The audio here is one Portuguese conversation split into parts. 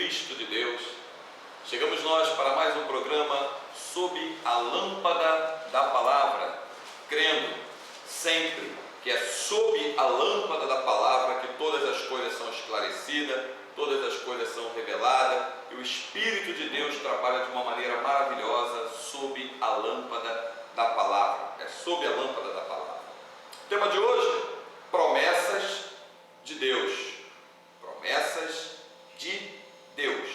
Cristo de Deus, chegamos nós para mais um programa sob a lâmpada da palavra, crendo sempre que é sob a lâmpada da palavra que todas as coisas são esclarecidas, todas as coisas são reveladas, e o Espírito de Deus trabalha de uma maneira maravilhosa sob a lâmpada da palavra, é sob a lâmpada da palavra. O tema de hoje, promessas de Deus. Promessas de Deus.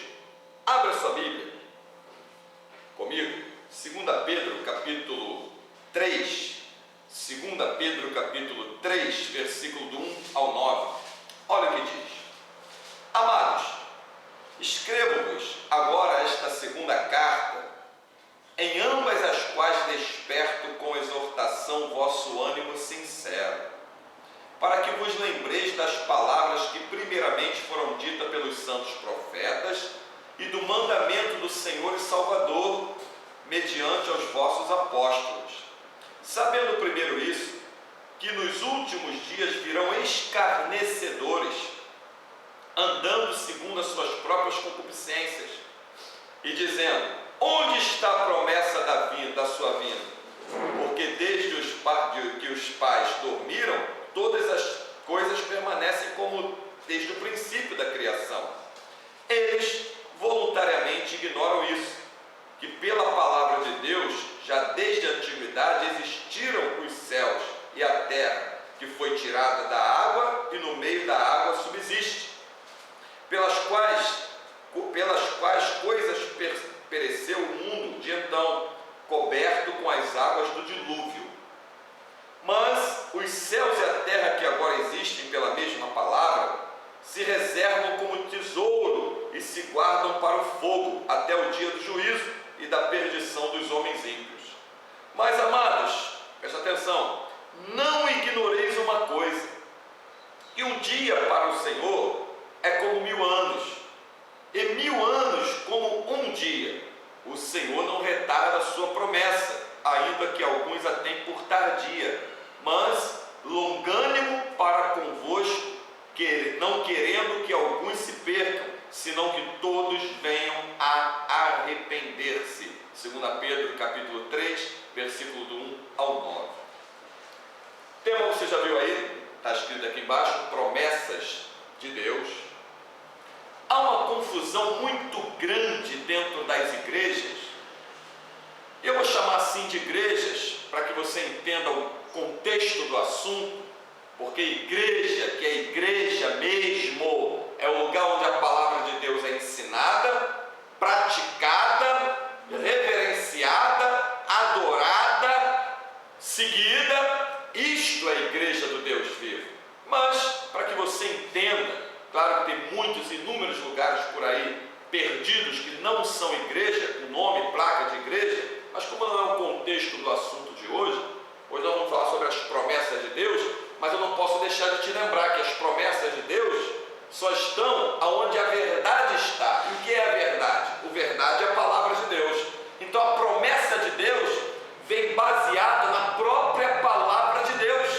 Abra sua Bíblia comigo, 2 Pedro capítulo 3, 2 Pedro capítulo 3, versículo do 1 ao 9. Olha o que diz: Amados, escrevo-vos agora esta segunda carta, em ambas as quais desperto com exortação vosso ânimo sincero, para que vos lembreis das palavras que primeiramente foram ditas pelos santos profetas e do mandamento do Senhor e Salvador, mediante aos vossos apóstolos. Sabendo primeiro isso, que nos últimos dias virão escarnecedores, andando segundo as suas próprias concupiscências, e dizendo: onde está a promessa da sua vinda? Porque desde que os pais dormiram, todas as coisas permanecem como desde o princípio da criação. Eles voluntariamente ignoram isso, que pela palavra de Deus, já desde a antiguidade, existiram os céus e a terra, que foi tirada da água e no meio da água subsiste, pelas quais coisas pereceu o mundo de então, coberto com as águas do dilúvio. Mas os céus e a terra que agora existem pela mesma palavra, se reservam como tesouro e se guardam para o fogo, até o dia do juízo e da perdição dos homens ímpios. Mas, amados, preste atenção, não ignoreis uma coisa, que um dia para o Senhor é como 1000 anos, e 1000 anos como um dia. O Senhor não retarda a sua promessa, ainda que alguns a tenham por tardia, mas longânimo para convosco, não querendo que alguns se percam, senão que todos venham a arrepender-se. 2 Pedro capítulo 3, versículo do 1 ao 9. O tema você já viu aí, está escrito aqui embaixo, promessas de Deus. Há uma confusão muito grande dentro das igrejas. Eu vou chamar assim de igrejas, para que você entenda o contexto do assunto, porque igreja, que é igreja mesmo, é o lugar onde a palavra de Deus é ensinada, praticada, reverenciada, adorada, seguida. Isto é a igreja do Deus vivo. Mas, para que você entenda, claro que tem muitos, inúmeros lugares por aí perdidos que não são igreja, com nome, placa de igreja, mas como não é o contexto do assunto de hoje nós vamos falar sobre as promessas de Deus, mas eu não posso deixar de te lembrar que as promessas de Deus só estão aonde a verdade está. E o que é a verdade? A verdade é a palavra de Deus. Então a promessa de Deus vem baseada na própria palavra de Deus,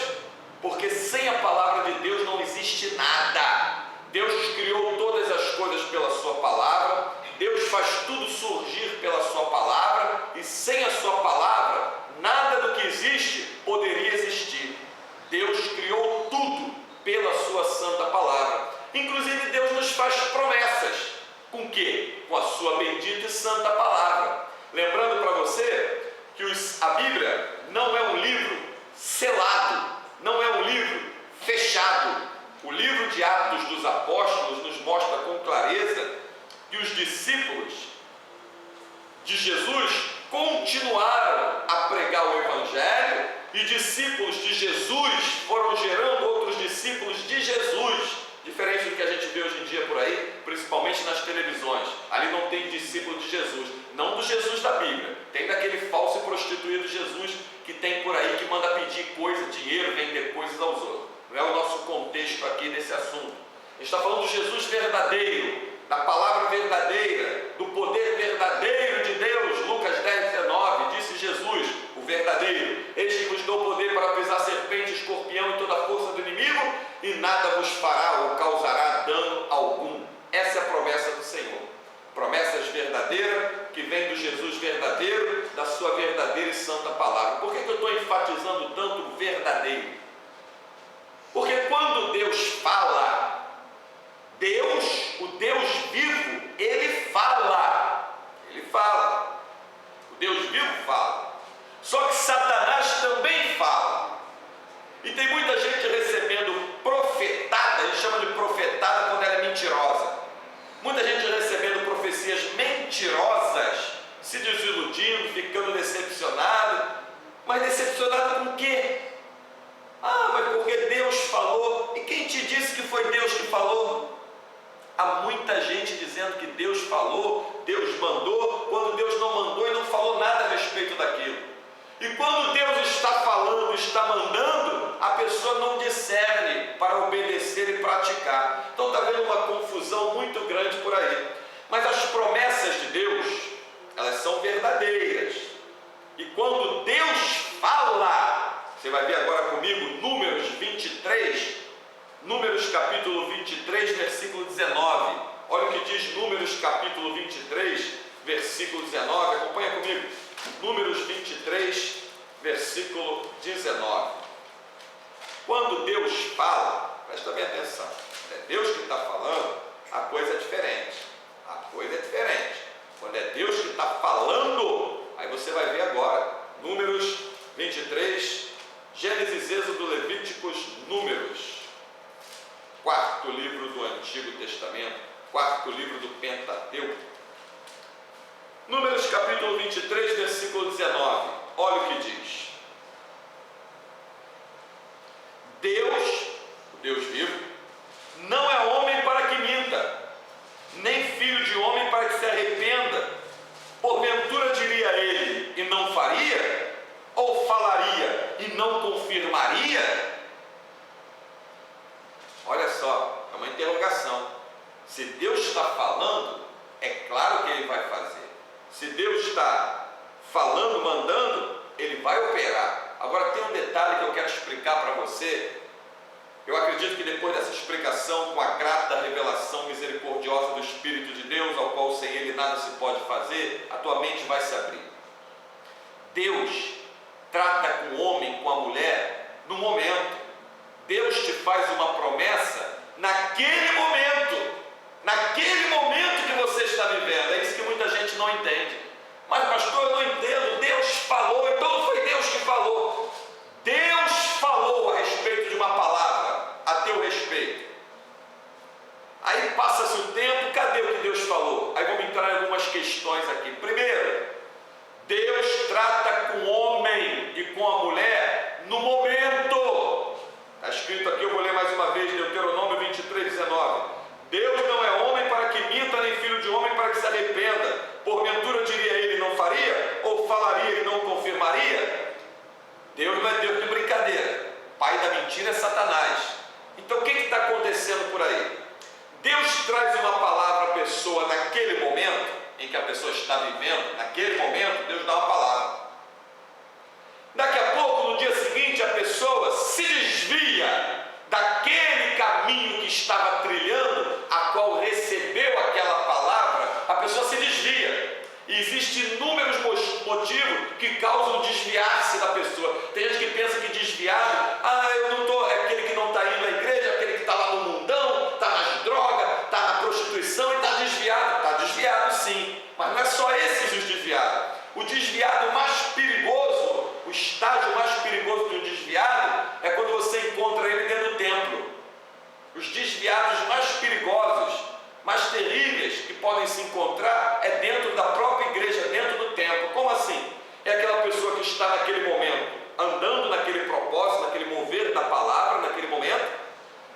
porque sem a palavra de Deus não existe nada. Deus criou todas as coisas pela sua palavra, Deus faz tudo surgir pela sua palavra, e sem a sua palavra, nada do que existe poderia existir. Deus criou tudo pela sua santa palavra. Inclusive Deus nos faz promessas. Com o quê? Com a sua bendita e santa palavra. Lembrando para você que a Bíblia não é um livro selado, não é um livro fechado. O livro de Atos dos Apóstolos nos mostra com clareza que os discípulos de Jesus continuaram a pregar o Evangelho, e discípulos de Jesus foram gerando outros discípulos de Jesus, diferente do que a gente vê hoje em dia por aí, principalmente nas televisões. Ali não tem discípulo de Jesus, não do Jesus da Bíblia, tem daquele falso e prostituído Jesus que tem por aí, que manda pedir coisa, dinheiro, vender coisas aos outros. Não é o nosso contexto aqui nesse assunto. A gente está falando do Jesus verdadeiro, da palavra verdadeira, do poder verdadeiro de Deus. Lucas 10, 19, disse Jesus, o verdadeiro: eis que vos dou poder para pisar serpente, escorpião e toda a força do inimigo, e nada vos fará ou causará dano algum. Essa é a promessa do Senhor. Promessas verdadeiras, que vem do Jesus verdadeiro, da sua verdadeira e santa palavra. Por que eu estou enfatizando tanto o verdadeiro? Porque quando Deus fala, Deus, o Deus vivo, Ele fala. Ele fala. O Deus vivo fala. Só que Satanás também fala. E tem muita gente recebendo profetada, a gente chama de profetada quando ela é mentirosa. Muita gente recebendo profecias mentirosas, se desiludindo, ficando decepcionado. Mas decepcionado com o quê? Ah, mas porque Deus falou. E quem te disse que foi Deus que falou? Há muita gente dizendo que Deus falou, Deus mandou, quando Deus não mandou e não falou nada a respeito daquilo. E quando Deus está falando, está mandando, a pessoa não discerne para obedecer e praticar. Então está havendo uma confusão muito grande por aí. Mas as promessas de Deus, elas são verdadeiras. E quando Deus fala, você vai ver agora comigo Números 23, Números capítulo 23, versículo 19. Olha o que diz Números capítulo 23, versículo 19. Acompanha comigo. Números 23, versículo 19. Quando Deus fala, presta bem atenção, é Deus que está falando, a coisa é diferente. A coisa é diferente. Quando é Deus que está falando, aí você vai ver agora. Números 23, Gênesis, Êxodo, Levíticos, Números. Quarto livro do Antigo Testamento, quarto livro do Pentateuco. Números capítulo 23, versículo 19. Olha o que diz. Deus, o Deus vivo, não é homem para que minta, nem filho de homem para que se arrependa. Porventura diria ele e não faria? Ou falaria e não confirmaria? Olha só, é uma interrogação. Se Deus está falando, é claro que Ele vai fazer. Se Deus está falando, mandando, Ele vai operar. Agora tem um detalhe que eu quero explicar para você. Eu acredito que depois dessa explicação, com a grata revelação misericordiosa do Espírito de Deus, ao qual sem Ele nada se pode fazer, a tua mente vai se abrir. Deus trata com o homem, com a mulher, no momento. Deus te faz uma promessa naquele momento que você está vivendo. É isso que muita gente não entende. Mas pastor, eu não entendo, Deus falou, então não foi Deus que falou. Deus falou a respeito de uma palavra, a teu respeito. Aí passa-se o tempo, cadê o que Deus falou? Aí vamos entrar em algumas questões aqui. Primeiro, Deus trata com o homem e com a mulher no momento. Está escrito aqui, eu vou ler mais uma vez, Deuteronômio 23, 19. Deus não é homem para que minta, nem filho de homem para que se arrependa. Porventura diria ele, não faria? Ou falaria e não confirmaria? Deus não é Deus de brincadeira. Pai da mentira é Satanás. Então o que está acontecendo por aí? Deus traz uma palavra à pessoa naquele momento em que a pessoa está vivendo, naquele momento, Deus dá uma palavra. Daqui a pouco, no dia seguinte, a pessoa se desvia daquele caminho que estava trilhando, a qual recebeu aquela palavra, a pessoa se desvia. E existem inúmeros motivos que causam desviar-se da pessoa. Tem gente que pensa que desviado, eu não estou, é aquele que não está indo à igreja, aquele que está lá no mundão, está nas drogas, está na prostituição e está desviado. Está desviado sim, mas não é só esses os desviados. O desviado mais perigoso, o estágio mais perigoso do desviado é quando você encontra ele dentro do templo. Os desviados mais perigosos, mais terríveis que podem se encontrar é dentro da própria igreja, dentro do templo. Como assim? É aquela pessoa que está naquele momento, andando naquele propósito, naquele mover da palavra, naquele momento.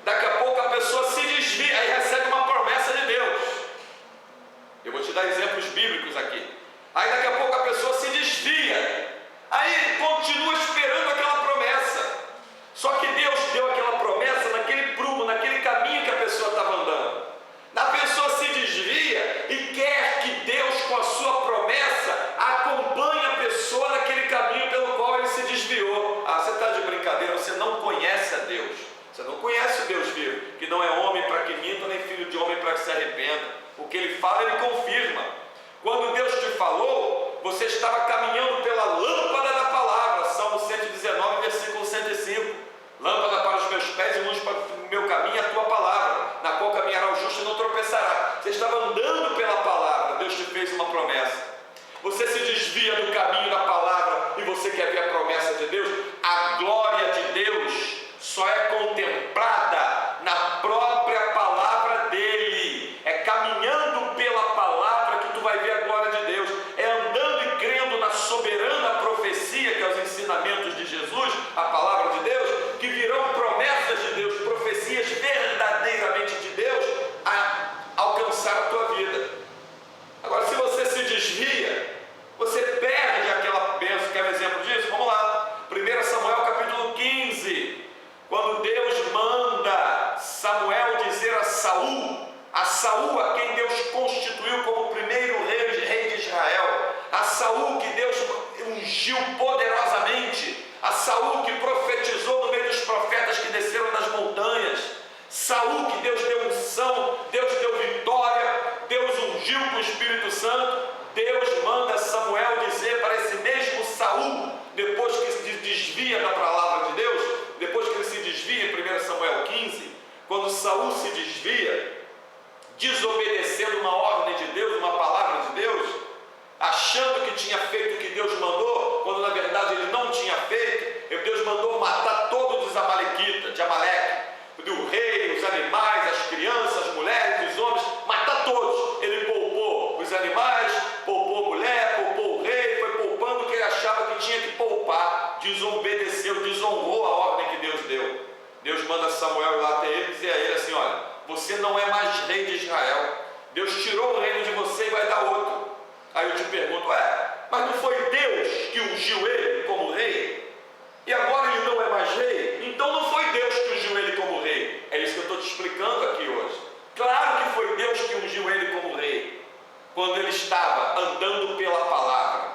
Daqui a pouco a pessoa se desvia e recebe uma promessa de Deus. Eu vou te dar exemplos bíblicos aqui. Aí daqui a pouco a pessoa se desvia. Aí continua esperando arrependa. O que ele fala, ele confirma. Quando Deus te falou, você estava caminhando pela lâmpada da palavra. Salmo 119, versículo 105. Lâmpada para os meus pés e luz para o meu caminho, a tua palavra, na qual caminhará o justo e não tropeçará. Você estava andando pela palavra, Deus te fez uma promessa. Você se desvia do caminho da palavra e você quer ver a promessa de Deus. A glória de Deus só é contemplada na própria palavra dele. É caminhando pela palavra que tu vai ver a glória de Deus. É andando e crendo na soberana profecia, que é os ensinamentos de Jesus, a palavra de Deus, que virão promessas de Deus, profecias verdadeiramente de Deus a alcançar a tua vida. Agora, se você se desvia, você perde aquela bênção. Quer um exemplo disso? Vamos lá. 1 Samuel capítulo 15, quando Deus manda Samuel dizer a Saul, a quem Deus constituiu como o primeiro rei de Israel, a Saul que Deus ungiu poderosamente, a Saul que profetizou no meio dos profetas que desceram das montanhas, Saul que Deus deu unção, Deus deu vitória, Deus ungiu com o Espírito Santo. Deus manda Samuel dizer para esse mesmo Saul, depois que se desvia da palavra de Deus, depois que ele se desvia em 1 Samuel 15, quando Saul se desvia, desobedecendo uma ordem de Deus, uma palavra de Deus, achando que tinha feito o que Deus mandou, quando na verdade ele não tinha feito, Deus mandou matar todos os amalequitas, de Amaleque, do rei, os animais, as crianças, as mulheres, os homens, matar todos. Ele poupou os animais, poupou a mulher, poupou o rei, foi poupando o que ele achava que tinha que poupar, desobedeceu, desonrou a ordem que Deus deu. Deus manda Samuel ir lá até ele e dizer a ele assim: olha, você não é mais rei de Israel, Deus tirou o reino de você e vai dar outro. Aí eu te pergunto, mas não foi Deus que ungiu ele como rei? E agora ele não é mais rei? Então não foi Deus que ungiu ele como rei. É isso que eu estou te explicando aqui hoje. Claro que foi Deus que ungiu ele como rei, quando ele estava andando pela palavra.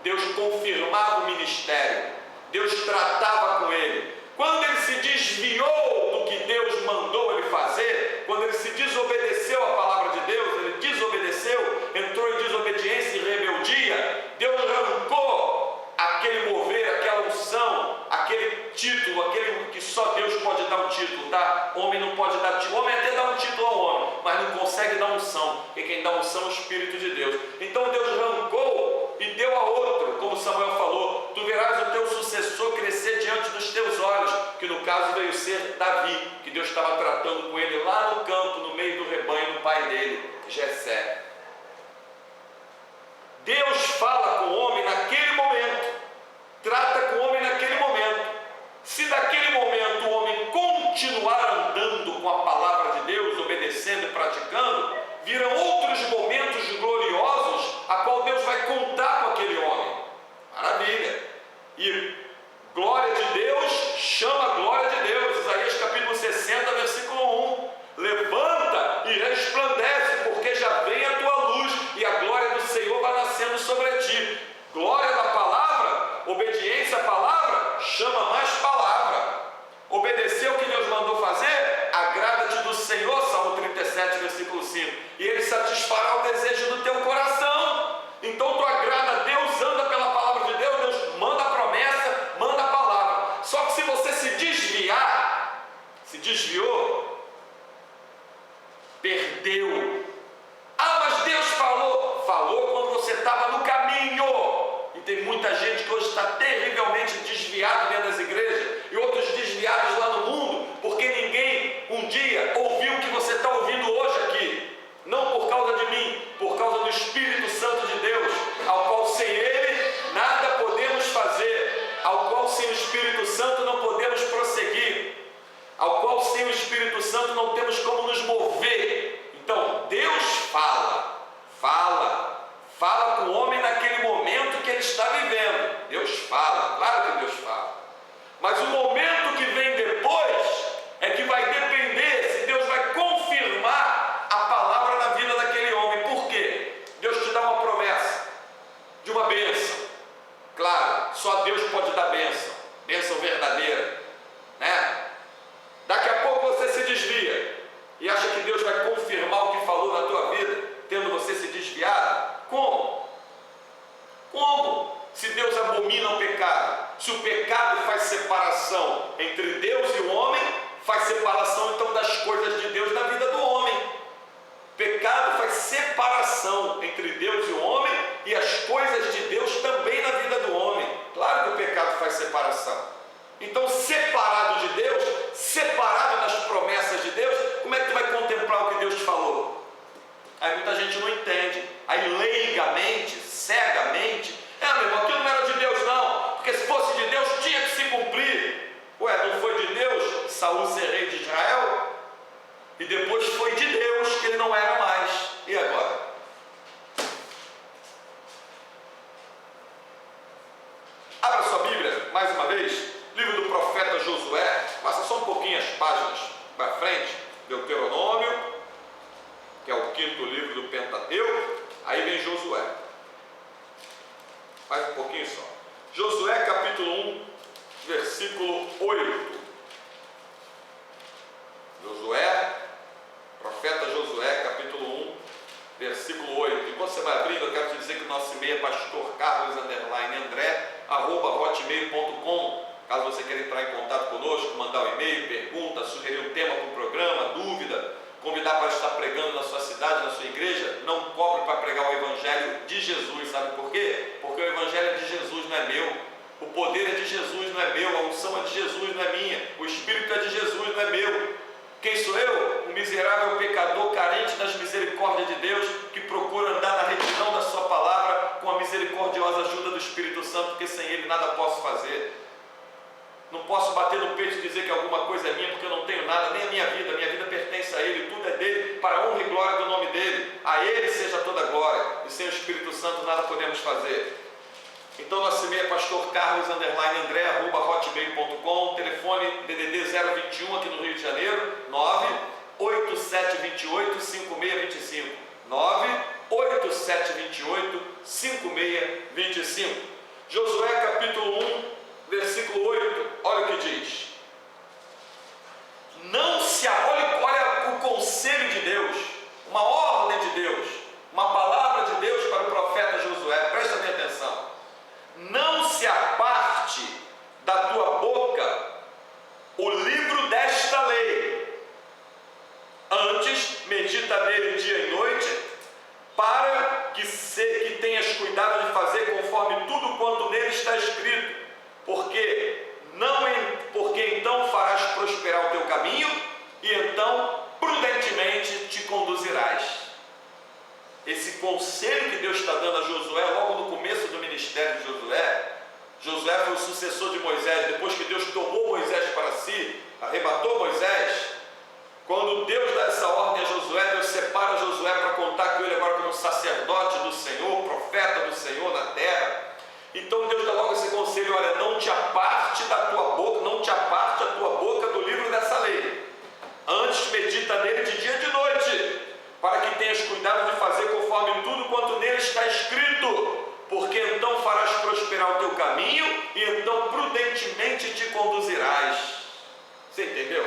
Deus confirmava o ministério, Deus tratava com ele. Quando ele se desviou do que Deus mandou ele fazer, quando ele se desobedeceu à palavra de Deus, ele desobedeceu, entrou em desobediência e rebeldia, Deus arrancou aquele mover, aquela unção, aquele título, aquele que só Deus pode dar um título, tá? Homem não pode dar título, homem até dá um título ao homem, mas não consegue dar unção, porque quem dá unção é o Espírito de Deus. Então Deus arrancou e deu a outro, como Samuel falou: tu verás o teu sucessor crescer diante dos teus olhos, que no caso veio ser Davi, que Deus estava tratando com ele lá no campo, no meio do rebanho do pai dele, Jessé. Deus fala com o homem naquele momento, trata com o homem naquele momento. Se daquele momento o homem continuar andando com a palavra de Deus, obedecendo e praticando, virão outros momentos gloriosos a qual Deus vai contar com aquele homem. Maravilha! E glória de Deus chama glória de Deus. Isaías capítulo 60, versículo 1. Levanta e resplandece, porque já vem a tua luz e a glória do Senhor vai nascendo sobre ti. Glória da palavra, obediência à palavra, chama mais palavra. Obedecer o que Deus mandou fazer, agrada-te do Senhor, Salmo 37, versículo 5. E Ele satisfará o desejo do teu coração. Então tu agrada a Deus, anda pela palavra de Deus, Deus manda a promessa, manda a palavra. Só que se você se desviou, perdeu. Mas Deus falou quando você estava no caminho. E tem muita gente que hoje está terrivelmente desviado dentro das igrejas, e outros desviados lá no mundo, porque ninguém um dia ouviu o que você está ouvindo hoje aqui. Não por causa de mim, por causa do Espírito Santo de Deus, ao qual sem Ele nada podemos fazer, ao qual sem o Espírito Santo não podemos prosseguir, ao qual sem o Espírito Santo não temos como nos mover. Então Deus fala com o homem naquele momento que ele está vivendo. Deus fala, claro que Deus fala. Mas o momento que vem depois é que vai depender se Deus vai confirmar a palavra na vida daquele homem. Por quê? Deus te dá uma promessa de uma bênção. Claro, só Deus pode dar bênção verdadeira, né? Daqui a pouco você se desvia e acha que Deus vai confirmar o que falou e depois foi de Deus que ele não era mais. E agora? Abra sua Bíblia, mais uma vez, livro do profeta Josué, passa só um pouquinho as páginas para frente, Deuteronômio, que é o 5º livro do Pentateuco, aí vem Josué. Mais um pouquinho só. Josué capítulo 1, versículo 8. Josué, profeta Josué, capítulo 1, versículo 8. Enquanto você vai abrindo, eu quero te dizer que o nosso e-mail é pastorcarlos_andré@hotmail.com. Caso você queira entrar em contato conosco, mandar um e-mail, pergunta, sugerir um tema para o programa, dúvida, convidar para estar pregando na sua cidade, na sua igreja, não cobre para pregar o Evangelho de Jesus. Sabe por quê? Porque o Evangelho de Jesus não é meu, o poder é de Jesus, não é meu, a unção é de Jesus, não é minha, o Espírito é de Jesus, não é meu. Quem sou eu? Um miserável pecador, carente das misericórdias de Deus, que procura andar na retidão da sua palavra, com a misericordiosa ajuda do Espírito Santo, porque sem Ele nada posso fazer. Não posso bater no peito e dizer que alguma coisa é minha, porque eu não tenho nada, nem a minha vida pertence a Ele, tudo é dele, para a honra e glória do nome dele. A Ele seja toda a glória, e sem o Espírito Santo nada podemos fazer. Então nosso e-mail é pastorcarlos_andré@hotmail.com, telefone DDD 021 aqui no Rio de Janeiro, 98728-5625, 98728-5625. Josué capítulo 1, versículo 8, olha o que diz. Não se olha o conselho de Deus, uma ordem de Deus, uma palavra de Deus para o profeta Josué, presta bem atenção. Não se aparte da tua boca o livro desta lei, antes medita nele dia e noite, para que tenhas cuidado de fazer conforme tudo quanto nele está escrito, porque então farás prosperar o teu caminho, e então prudentemente te conduzirás. Esse conselho que Deus está dando a Josué, logo no começo do ministério de Josué. Josué foi o sucessor de Moisés, depois que Deus tomou Moisés para si, arrebatou Moisés. Quando Deus dá essa ordem a Josué, Deus separa Josué para contar com ele agora como sacerdote do Senhor, profeta do Senhor na terra. Então Deus dá logo esse conselho: olha, não te aparte da tua boca, não te aparte a tua boca do livro dessa lei. Antes medita nele de dia e de noite, para que tenhas cuidado de fazer conforme tudo quanto nele está escrito, porque então farás prosperar o teu caminho, e então prudentemente te conduzirás. Você entendeu?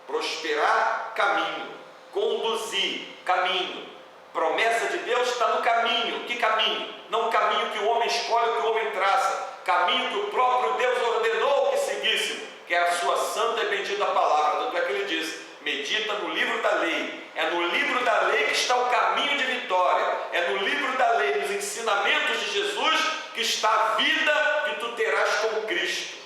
Prosperar, caminho. Conduzir, caminho. Promessa de Deus está no caminho. Que caminho? Não o caminho que o homem escolhe, que o homem traça. Caminho que o próprio Deus ordenou que seguíssemos, que é a sua santa e bendita palavra. Tanto é que ele diz: medita no livro da lei. É no livro da lei que está o caminho de vitória. É no livro da lei, nos ensinamentos de Jesus, que está a vida que tu terás com Cristo.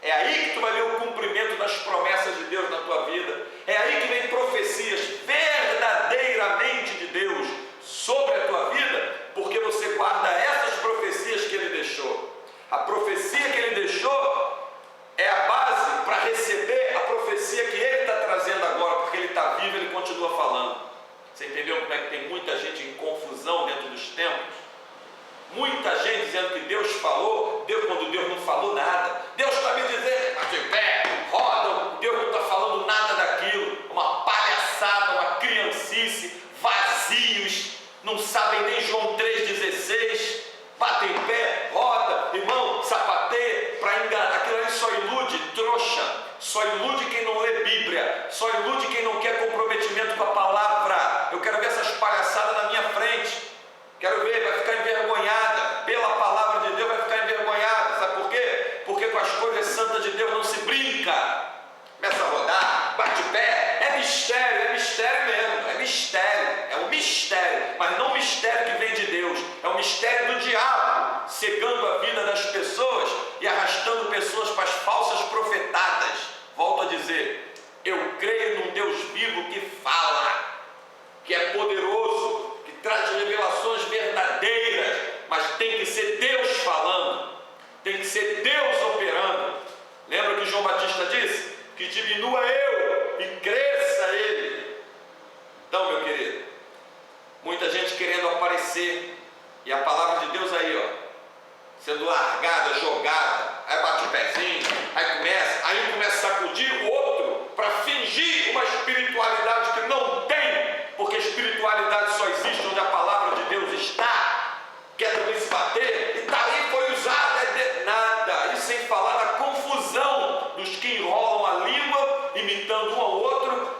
É aí que tu vai ver o cumprimento das promessas de Deus na tua vida. É aí que vem profecias verdadeiramente de Deus sobre a tua vida, porque você guarda essas profecias que Ele deixou. A profecia que Ele deixou é a base para receber a profecia que Ele está trazendo agora, porque Ele está vivo, Ele continua falando. Você entendeu como é que tem muita gente em confusão dentro dos tempos? Muita gente dizendo que Deus falou, quando Deus não falou nada. Deus está me dizendo, bate em pé, roda, Deus não está falando nada daquilo. Uma palhaçada, uma criancice, vazios, não sabem nem João 3,16. Bate em pé, roda, irmão, sapateia, para enganar. Aquilo ali só ilude trouxa, só ilude quem não lê Bíblia, só ilude quem não quer comprometimento com a palavra. Eu quero ver essas palhaçadas na minha frente. Quero ver, vai ficar envergonhada, pela palavra de Deus vai ficar envergonhada. Sabe por quê? Porque com as coisas santas de Deus não se brinca. Começa a rodar, bate pé, é mistério mesmo, é mistério, é um mistério, mas não um mistério que vem de Deus, é um mistério do diabo, cegando a vida das pessoas e arrastando pessoas para as falsas profetadas. Volto a dizer, eu creio num Deus vivo que fala, que é poderoso, traz revelações verdadeiras, mas tem que ser Deus falando, tem que ser Deus operando. Lembra que João Batista disse? Que diminua eu e cresça Ele.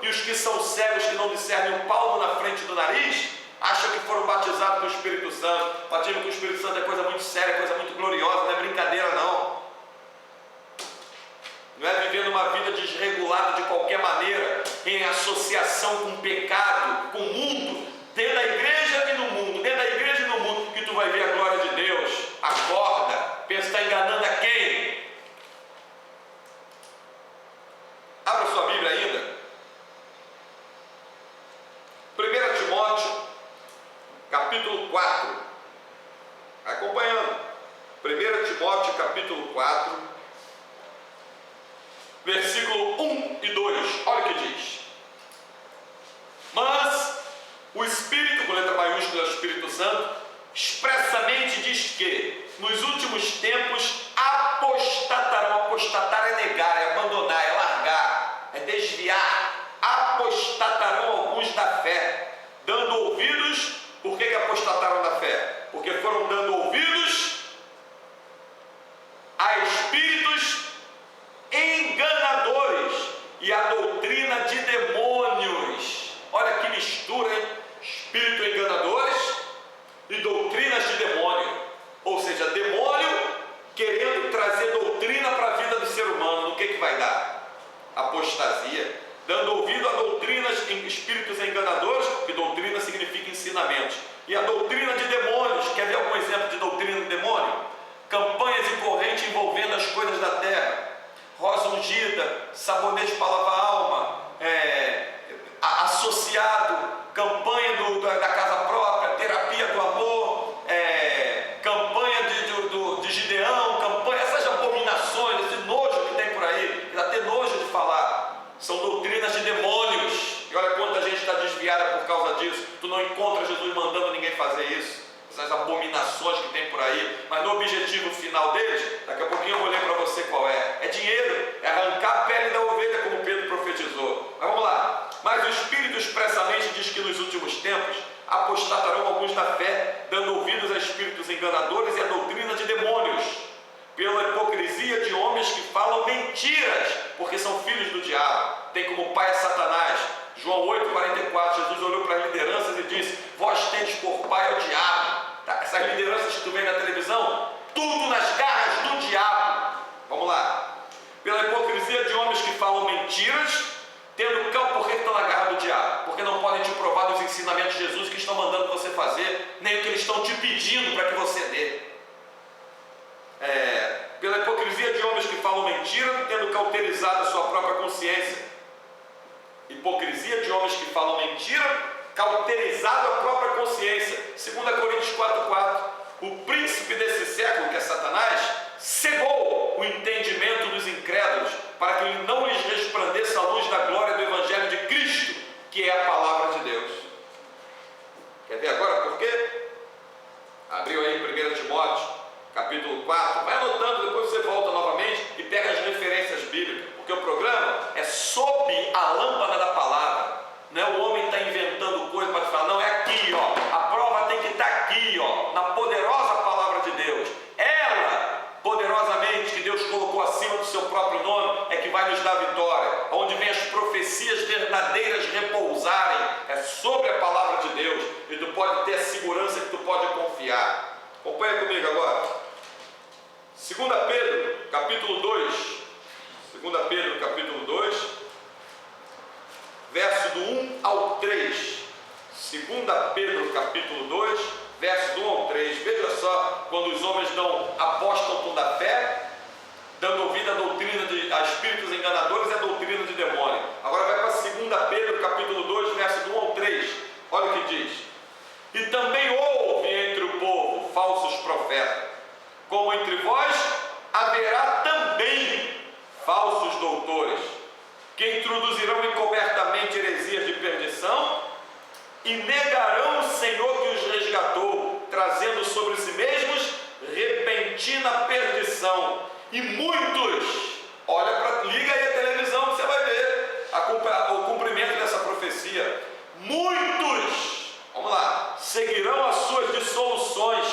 e os que são cegos, que não discernem um palmo na frente do nariz, acham que foram batizados com o Espírito Santo. Batismo com o Espírito Santo é coisa muito séria, coisa muito gloriosa, não é brincadeira não. Não é viver uma vida desregulada de qualquer maneira, em associação com o pecado, com o mundo, dentro da igreja e no mundo, dentro da igreja e no mundo, que tu vai ver a glória de Deus. Acorda, pensa que está enganando a quem? Abra sua Bíblia ainda. 1 Timóteo, capítulo 4. Acompanhando. 1 Timóteo, capítulo 4, versículo 1 e 2. Olha o que diz. Mas o Espírito, com letra maiúscula, é o Espírito Santo, expressamente diz que nos últimos tempos apostatarão. Apostatar é negar, é abandonar, é largar, é desviar. Apostatarão alguns da fé, dando ouvidos. Por que apostataram da fé? Porque foram dando ouvidos a espíritos enganadores e a doutrina de demônios. Olha que mistura, hein? Espíritos enganadores e doutrinas de demônio. Ou seja, demônio querendo trazer doutrina para a vida do ser humano. No que vai dar? Apostasia. Dando ouvido a doutrinas em espíritos enganadores, que doutrina significa ensinamentos. E a doutrina de demônios. Quer ver algum exemplo de doutrina de demônio? Campanhas e correntes envolvendo as coisas da terra. Rosa ungida, sabonete para lavar a alma, associado, campanha da casa própria, terapia do amor, campanha de Gideão, campanha, essas abominações, esse nojo que tem por aí, que dá até nojo de falar, são doutrinas de demônios. E olha quanta gente está desviada por causa disso. Tu não encontra Jesus mandando ninguém fazer isso, essas abominações que tem por aí, mas no objetivo final deles, daqui a pouquinho eu vou ler para você qual é. É dinheiro, é arrancar a pele da ovelha, como Pedro profetizou. Mas vamos lá. Mas o Espírito expressamente diz que nos últimos tempos apostatarão alguns da fé, dando ouvidos a espíritos enganadores e a doutrina de demônios, pela hipocrisia de homens que falam mentiras, porque são filhos do diabo. Tem como pai a Satanás. João 8,44, Jesus olhou para as lideranças e disse: vós tendes por pai o diabo. Tá? Essas lideranças que tu vê na televisão, tudo nas garras do diabo. Vamos lá. Pela hipocrisia de homens que falam mentiras, tendo porque estão na garra do diabo, porque não podem te provar dos ensinamentos de Jesus que estão mandando você fazer, nem o que eles estão te pedindo para que você dê. Pela hipocrisia de homens que falam mentira, tendo cauterizado a sua própria consciência. Hipocrisia de homens que falam mentira, cauterizado a própria consciência. 2 Coríntios 4,4. O príncipe desse século, que é Satanás, cegou o entendimento dos incrédulos, para que não lhes resplandeça a luz da glória do Evangelho de Cristo, que é a palavra de Deus. Quer ver agora por quê? Abriu aí 1 Timóteo, capítulo 4. Vai anotando, depois você volta novamente e pega as referências bíblicas, porque o programa é sob a lâmpada da palavra. Não é o homem que está inventando coisa para te falar, não, é aqui, ó. A prova tem que estar aqui, ó, na poderosa palavra de Deus. Ela, poderosamente, que Deus colocou acima do seu próprio nome, é que vai nos dar vitória. Onde vem as profecias verdadeiras repousarem, é sobre a palavra de Deus. E tu pode ter a segurança que tu pode confiar. Acompanha comigo agora. 2 Pedro, capítulo 2. 2 Pedro, capítulo 2, verso do 1 ao 3. 2 Pedro, capítulo 2, verso do 1 ao 3. Veja só, quando os homens apostam com da fé, dando ouvido à doutrina a espíritos enganadores e a doutrina de demônio. Agora vai para 2 Pedro, capítulo 2, verso do 1 ao 3. Olha o que diz. E também houve entre o povo falsos profetas, como entre vós haverá também falsos doutores, que introduzirão encobertamente heresias de perdição e negarão o Senhor que os resgatou, trazendo sobre si mesmos repentina perdição. E muitos, liga aí a televisão que você vai ver o cumprimento dessa profecia. Muitos, vamos lá, seguirão as suas dissoluções,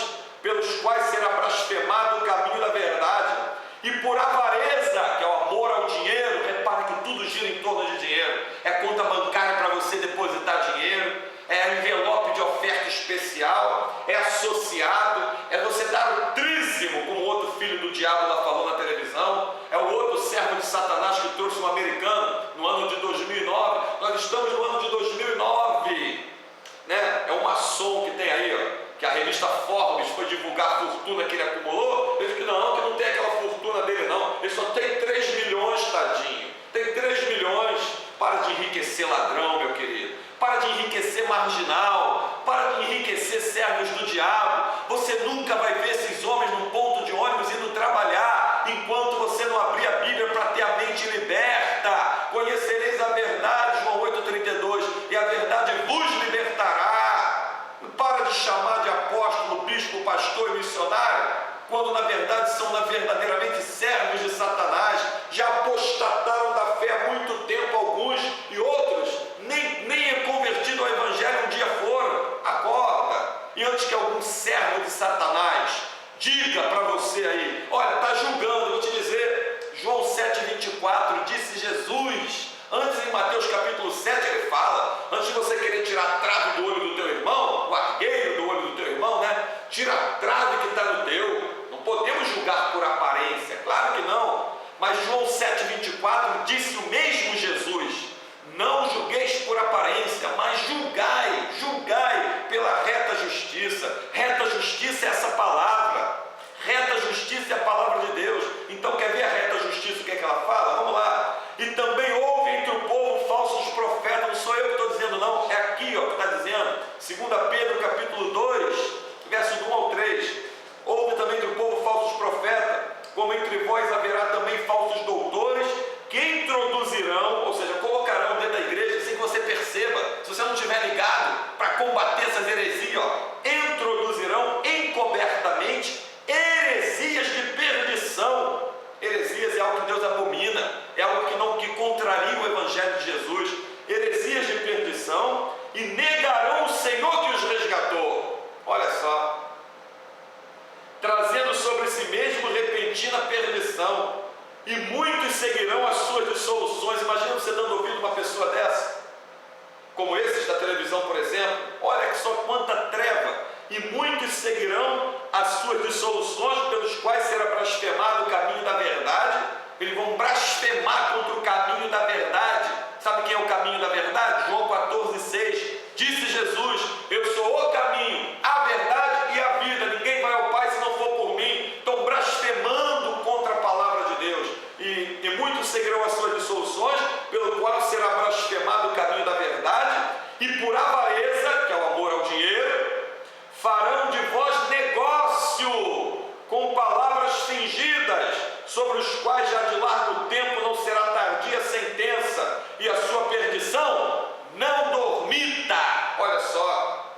pelos quais será blasfemado o caminho da verdade, e por avareza, que é o amor ao dinheiro, repara que tudo gira em torno de dinheiro, é conta bancária, revista Forbes foi divulgar a fortuna que ele acumulou, ele disse que não tem aquela fortuna dele não, ele só tem 3 milhões, tadinho, tem 3 milhões. Para de enriquecer ladrão, meu querido, para de enriquecer marginal, para de enriquecer servos do diabo. Você nunca vai ver esses homens num ponto de ônibus indo trabalhar, enquanto você não abrir a Bíblia para ter a mente liberta. Conhecereis a verdade, João 8,32, e a verdade vos libertará. Para de chamar de apóstolo, bispo, pastor e missionário, quando na verdade são verdadeiramente servos de Satanás. Já apostataram da fé há muito tempo alguns, e outros nem é convertido ao Evangelho um dia foram. Acorda, e antes que algum servo de Satanás diga para você aí, olha, está julgando, vou te dizer, João 7,24, disse Jesus, antes em Mateus capítulo 7 ele fala, antes de você querer tirar a trave do olho do teu irmão, o argueiro do olho do teu irmão, né? Tira a trave que está no teu. Não podemos julgar por aparência, claro que não, mas João 7,24 disse o mesmo Jesus, não julgueis por aparência, mas julgai pela reta justiça. Reta justiça é essa palavra, reta justiça é a palavra de Deus. Então quer ver a reta justiça, o que é que ela fala? Vamos lá. E também houve entre o povo falsos profetas, não sou eu que estou dizendo não, é aqui ó, que está dizendo, 2 Pedro capítulo 2, versos do 1 ao 3, houve também entre o povo falsos profetas, como entre vós haverá também falsos doutores, que introduzirão, ou seja, colocarão dentro da igreja, sem que você perceba, se você não estiver ligado para combater essas heresias, ó, introduzirão encobertamente heresias de perdição. Heresias é algo que Deus abomina, é algo que contraria o Evangelho de Jesus. Heresias de perdição, e negarão o Senhor que os resgatou. Olha só, trazendo sobre si mesmo repentina perdição, e muitos seguirão as suas dissoluções. Imagina você dando ouvido a uma pessoa dessa, como esses da televisão, por exemplo. Olha só quanta treva. E muitos seguirão as suas dissoluções, pelos quais será blasfemado o caminho da verdade. Eles vão blasfemar contra o caminho da verdade. Sabe quem é o caminho da verdade? João 14,6. Disse Jesus, eu sou o caminho, a verdade e a vida, ninguém vai ao Pai se não for por mim. Estão blasfemando contra a palavra de Deus, e muitos seguirão as suas dissoluções, pelo qual será blasfemado o caminho da verdade, e por avareza, que é o amor ao dinheiro, farão de vós negócio com palavras fingidas, sobre os quais já de largo tempo não será tardia a sentença, e a sua perdição não dormita. Olha só,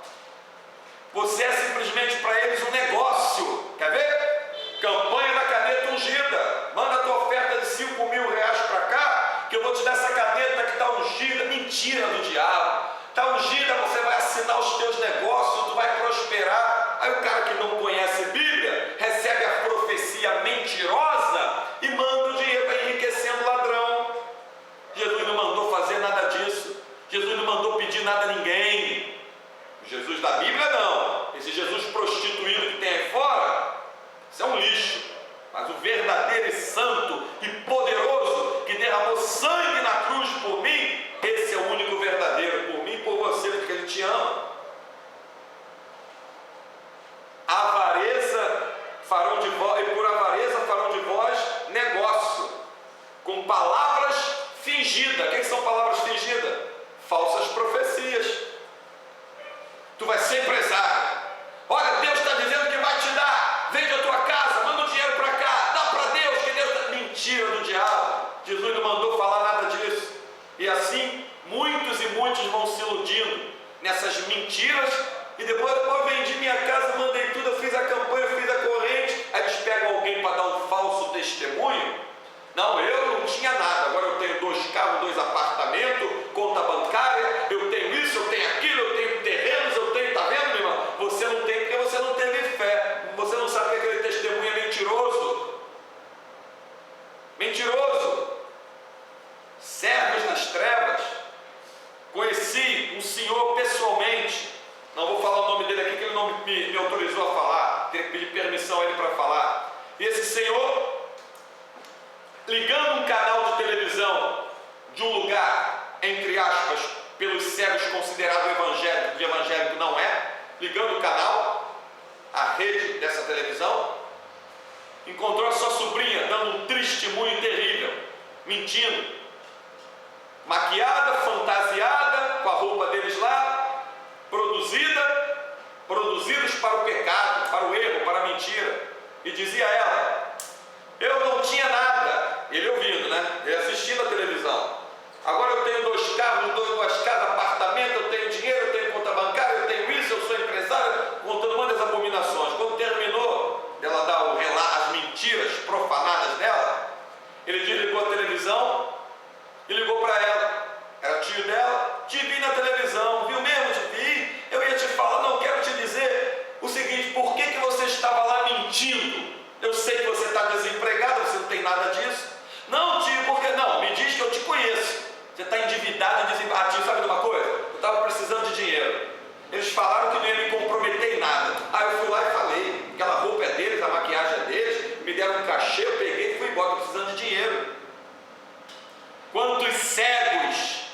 você é simplesmente para eles um negócio. Quer ver? Campanha da caneta ungida. Manda a tua oferta de 5 mil reais para cá, que eu vou te dar essa caneta que está ungida. Mentira do diabo. Está ungida, você vai assinar os teus negócios, tu vai prosperar. Aí o cara que não conhece Bíblia recebe a profecia mentirosa e manda o dinheiro para enriquecendo o ladrão. Jesus não mandou fazer nada disso. Jesus não mandou pedir nada a ninguém. O Jesus da Bíblia não. Esse Jesus prostituído que tem aí fora, isso é um lixo. Mas o verdadeiro e santo e poderoso, que derramou sangue na cruz por mim, esse é o único verdadeiro, por mim e por você, porque Ele te ama. Avareza farão de vós, e por avareza farão de vós negócio, com palavras fingidas. O que são palavras fingidas? Falsas profecias. Tu vai ser empresário. Olha, Deus está dizendo que vai te dar. Vende a tua casa, manda o dinheiro para cá, dá para Deus, que Deus está... Mentira do diabo. Jesus não mandou falar nada disso. E assim, muitos e muitos vão se iludindo nessas mentiras. E depois eu vendi minha casa, mandei tudo, eu fiz a campanha, eu fiz a corrente. Aí eles pegam alguém para dar um falso testemunho. Não, eu não tinha nada, agora eu tenho 2 carros, 2 apartamentos, conta bancária, eu tenho isso, eu tenho aquilo, eu tenho terrenos, eu tenho, tá vendo, meu irmão? Você não tem porque você não teve fé, você não sabe que aquele testemunho é mentiroso. Mentiroso. Servos nas trevas. Conheci um senhor pessoalmente, não vou falar o nome dele aqui, que ele não me autorizou a falar, teria que pedir permissão a ele para falar. E esse senhor, ligando um canal de televisão de um lugar, entre aspas, pelos cegos considerado evangélico, de evangélico não é, ligando o canal, rede dessa televisão, encontrou a sua sobrinha dando um testemunho terrível, mentindo, maquiada, fantasiada, com a roupa deles lá, produzidos para o pecado, para o erro, para a mentira. E dizia a ela: eu não tinha nada. Ele ouvindo, né? Ele assistindo a televisão. Agora eu tenho 2 carros, 2 casas, apartamento, eu tenho dinheiro, eu tenho conta bancária, eu tenho isso, eu sou empresário, contando uma das abominações. Quando terminou dela dar o relato, as mentiras profanadas dela, ele desligou a televisão e ligou para ela. Era tio dela: te vi na televisão, viu mesmo? Te vi. Eu ia te falar, não, quero te dizer o seguinte: por que você estava lá mentindo? Eu sei que você está desempregado, você não tem nada disso. Não, tio, porque não? Me diz que eu te conheço. Você está endividado e desempregado. Ah, tio, sabe de uma coisa? Eu estava precisando de dinheiro. Eles falaram que não ia me comprometer em nada. Aí eu fui lá e falei: aquela roupa é deles, a maquiagem é deles, me deram um cachê, eu peguei e fui embora, estou precisando de dinheiro. Quantos cegos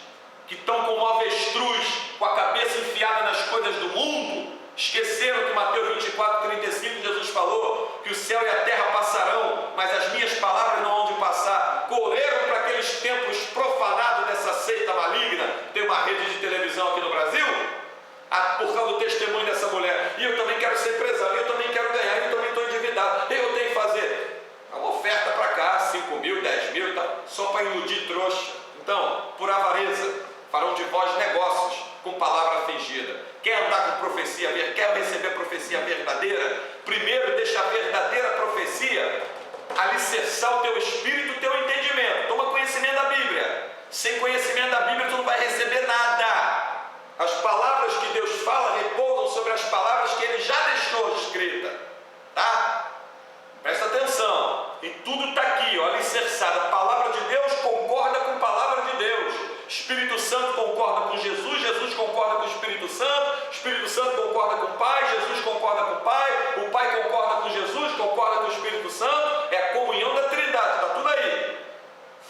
que estão como avestruz, com a cabeça enfiada nas coisas do mundo, esqueceram que Mateus 24:35 Jesus falou que o céu e a terra passarão, mas as minhas palavras não hão de passar. Correram para aqueles templos profanados dessa seita maligna. Tem uma rede de televisão aqui no Brasil, por causa do testemunho dessa mulher. E eu também quero ser empresário, eu também quero ganhar, eu também estou endividado, eu tenho que fazer uma oferta para cá, 5 mil, 10 mil e tal, só para iludir trouxa. Então, por avareza, farão de vós negócios com palavra fingida. Quer andar com profecia, quer receber profecia verdadeira? Primeiro deixa a verdadeira profecia alicerçar o teu espírito, o teu entendimento. Toma conhecimento da Bíblia. Sem conhecimento da Bíblia tu não vai receber nada. As palavras que Deus fala repousam sobre as palavras que Ele já deixou escrita, tá? Presta atenção. E tudo está aqui, ó, alicerçado. A palavra de Deus concorda com a palavra de Deus. Espírito Santo concorda com Jesus, Jesus concorda com o Espírito Santo concorda com o Pai, Jesus concorda com o Pai concorda com Jesus, concorda com o Espírito Santo. É a comunhão da Trindade, está tudo aí.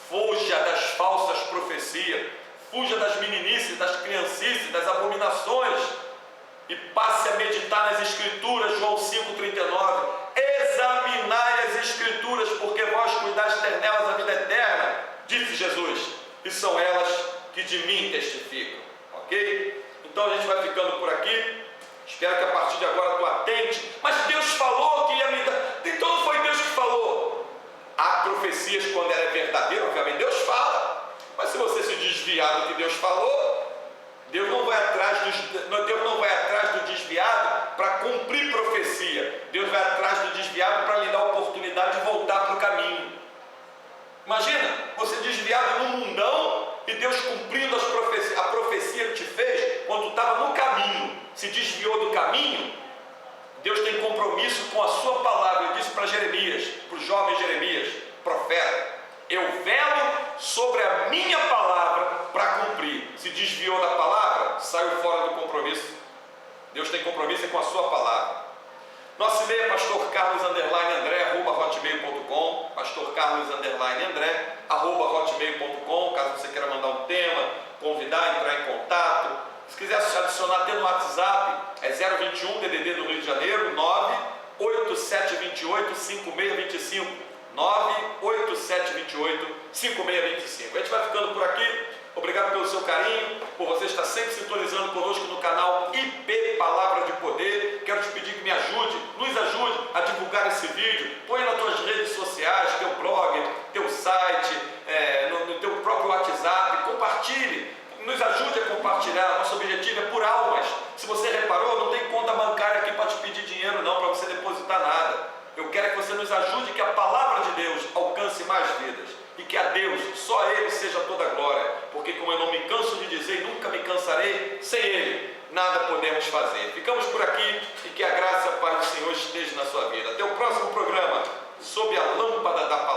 Fuja das falsas profecias, fuja das meninices, das criancices, das abominações, e passe a meditar nas Escrituras. João 5,39. Examinai as Escrituras, porque vós cuidais ter nelas a vida eterna, disse Jesus, e são elas que de mim testificam. Ok? Então a gente vai ficando por aqui. Espero que a partir de agora tu atente. Mas Deus falou que ia me dar. Então não foi Deus que falou. Há profecias quando ela é verdadeira, obviamente Deus fala. Mas se você se desviar do que Deus falou, Deus não vai atrás do desviado para cumprir profecia. Deus vai atrás do desviado para lhe dar a oportunidade de voltar para o caminho. Imagina, você desviado no mundão e Deus cumprindo a profecia que te fez quando tu estava no caminho. Se desviou do caminho, Deus tem compromisso com a sua palavra. Ele disse para Jeremias, para o jovem Jeremias, profeta: eu velo sobre a minha palavra para cumprir. Se desviou da palavra, saiu fora do compromisso. Deus tem compromisso com a sua palavra. Nosso e-mail é pastorcarlos_andré@hotmail.com, pastorcarlos_andré@hotmail.com. Caso você queira mandar um tema, convidar, entrar em contato. Se quiser se adicionar até no WhatsApp, é 021 DDD do Rio de Janeiro, 987285625. 987285625. A gente vai ficando por aqui. Obrigado pelo seu carinho, por você estar sempre sintonizando conosco no canal IP Palavra de Poder. Quero te pedir que me ajude, nos ajude a divulgar esse vídeo. Põe nas tuas redes sociais, teu blog, teu site, no teu próprio WhatsApp. Compartilhe, nos ajude a compartilhar. Nosso objetivo é por almas. Se você reparou, não tem conta bancária aqui para te pedir dinheiro não, para você depositar nada. Eu quero que você nos ajude, que a palavra de Deus alcance mais vidas, e que a Deus, só a Ele seja toda a glória, porque como eu não me canso de dizer e nunca me cansarei, sem Ele nada podemos fazer. Ficamos por aqui, e que a graça e a paz do Senhor esteja na sua vida. Até o próximo programa, sob a lâmpada da palavra.